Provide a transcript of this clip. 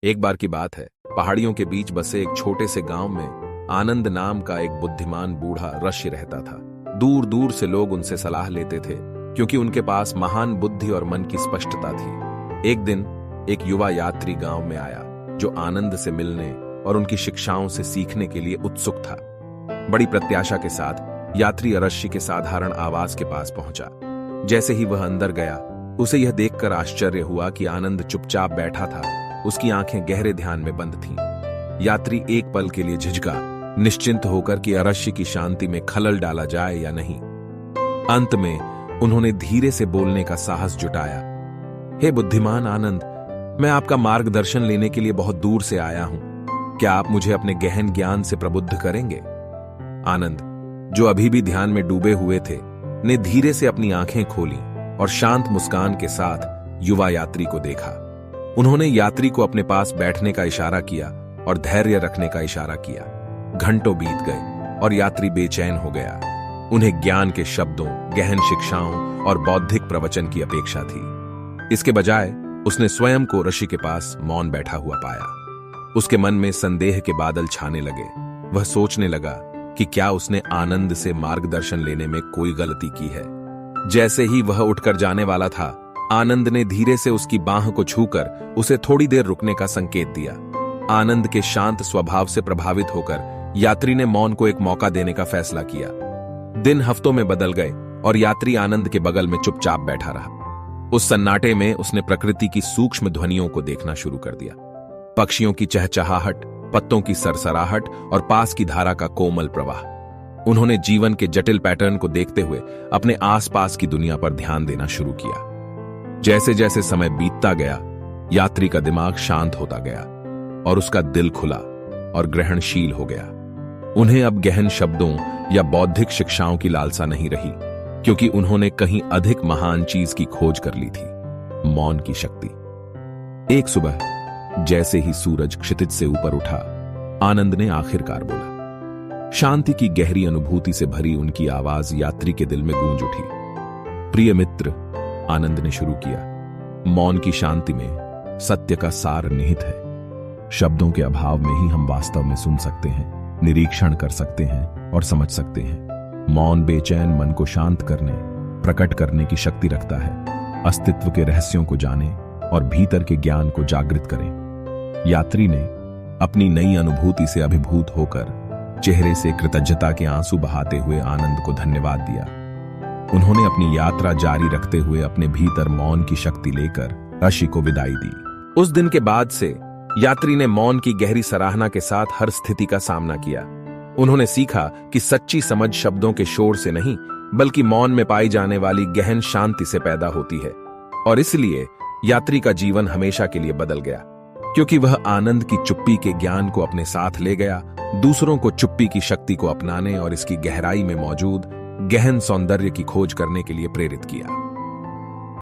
एक बार की बात है, पहाड़ियों के बीच बसे एक छोटे से गांव में आनंद नाम का एक बुद्धिमान बूढ़ा ऋषि रहता था। दूर दूर से लोग उनसे सलाह लेते थे क्योंकि उनके पास महान बुद्धि और मन की स्पष्टता थी। एक दिन एक युवा यात्री गांव में आया जो आनंद से मिलने और उनकी शिक्षाओं से सीखने के लिए उत्सुक था। बड़ी प्रत्याशा के साथ यात्री ऋषि के साधारण आवास के पास पहुंचा। जैसे ही वह अंदर गया, उसे यह देखकर आश्चर्य हुआ कि आनंद चुपचाप बैठा था। उसकी आंखें गहरे ध्यान में बंद थीं। यात्री एक पल के लिए झिझका, निश्चिंत होकर कि ऋषि की शांति में खलल डाला जाए या नहीं। अंत में उन्होंने धीरे से बोलने का साहस जुटाया। हे बुद्धिमान आनंद, मैं आपका मार्गदर्शन लेने के लिए बहुत दूर से आया हूं। क्या आप मुझे अपने गहन ज्ञान से प्रबुद्ध करेंगे? आनंद, जो अभी भी ध्यान में डूबे हुए थे, ने धीरे से अपनी आंखें खोली और शांत मुस्कान के साथ युवा यात्री को देखा। उन्होंने यात्री को अपने पास बैठने का इशारा किया और धैर्य रखने का इशारा किया। घंटों बीत गए और यात्री बेचैन हो गया। उन्हें ज्ञान के शब्दों, गहन शिक्षाओं और बौद्धिक प्रवचन की अपेक्षा थी। इसके बजाय उसने स्वयं को ऋषि के पास मौन बैठा हुआ पाया। उसके मन में संदेह के बादल छाने लगे। वह सोचने लगा कि क्या उसने आनंद से मार्गदर्शन लेने में कोई गलती की है। जैसे ही वह उठकर जाने वाला था, आनंद ने धीरे से उसकी बांह को छूकर उसे थोड़ी देर रुकने का संकेत दिया। आनंद के शांत स्वभाव से प्रभावित होकर यात्री ने मौन को एक मौका देने का फैसला किया। दिन हफ्तों में बदल गए और यात्री आनंद के बगल में चुपचाप बैठा रहा। उस सन्नाटे में उसने प्रकृति की सूक्ष्म ध्वनियों को देखना शुरू कर दिया। पक्षियों की चहचहाहट, पत्तों की सरसराहट और पास की धारा का कोमल प्रवाह। उन्होंने जीवन के जटिल पैटर्न को देखते हुए अपने आसपास की दुनिया पर ध्यान देना शुरू किया। जैसे जैसे समय बीतता गया, यात्री का दिमाग शांत होता गया और उसका दिल खुला और ग्रहणशील हो गया। उन्हें अब गहन शब्दों या बौद्धिक शिक्षाओं की लालसा नहीं रही, क्योंकि उन्होंने कहीं अधिक महान चीज की खोज कर ली थी, मौन की शक्ति। एक सुबह जैसे ही सूरज क्षितिज से ऊपर उठा, आनंद ने आखिरकार बोला। शांति की गहरी अनुभूति से भरी उनकी आवाज यात्री के दिल में गूंज उठी। प्रिय मित्र, आनंद ने शुरू किया, मौन की शांति में सत्य का सार निहित है। शब्दों के अभाव में ही हम वास्तव में सुन सकते हैं, निरीक्षण कर सकते हैं और समझ सकते हैं। मौन बेचैन मन को शांत करने, प्रकट करने की शक्ति रखता है। अस्तित्व के रहस्यों को जाने और भीतर के ज्ञान को जागृत करें। यात्री ने अपनी नई अनुभूति से अभिभूत होकर चेहरे से कृतज्ञता के आंसू बहाते हुए आनंद को धन्यवाद दिया। उन्होंने अपनी यात्रा जारी रखते हुए अपने भीतर मौन की शक्ति लेकर ऋषि को विदाई दी। उस दिन के बाद से यात्री ने मौन की गहरी सराहना के साथ हर स्थिति का सामना किया। उन्होंने सीखा कि सच्ची समझ शब्दों के शोर से नहीं, बल्कि मौन में पाई जाने वाली गहन शांति से पैदा होती है। और इसलिए यात्री का जीवन हमेशा के लिए बदल गया, क्योंकि वह आनंद की चुप्पी के ज्ञान को अपने साथ ले गया, दूसरों को चुप्पी की शक्ति को अपनाने और इसकी गहराई में मौजूद गहन सौंदर्य की खोज करने के लिए प्रेरित किया।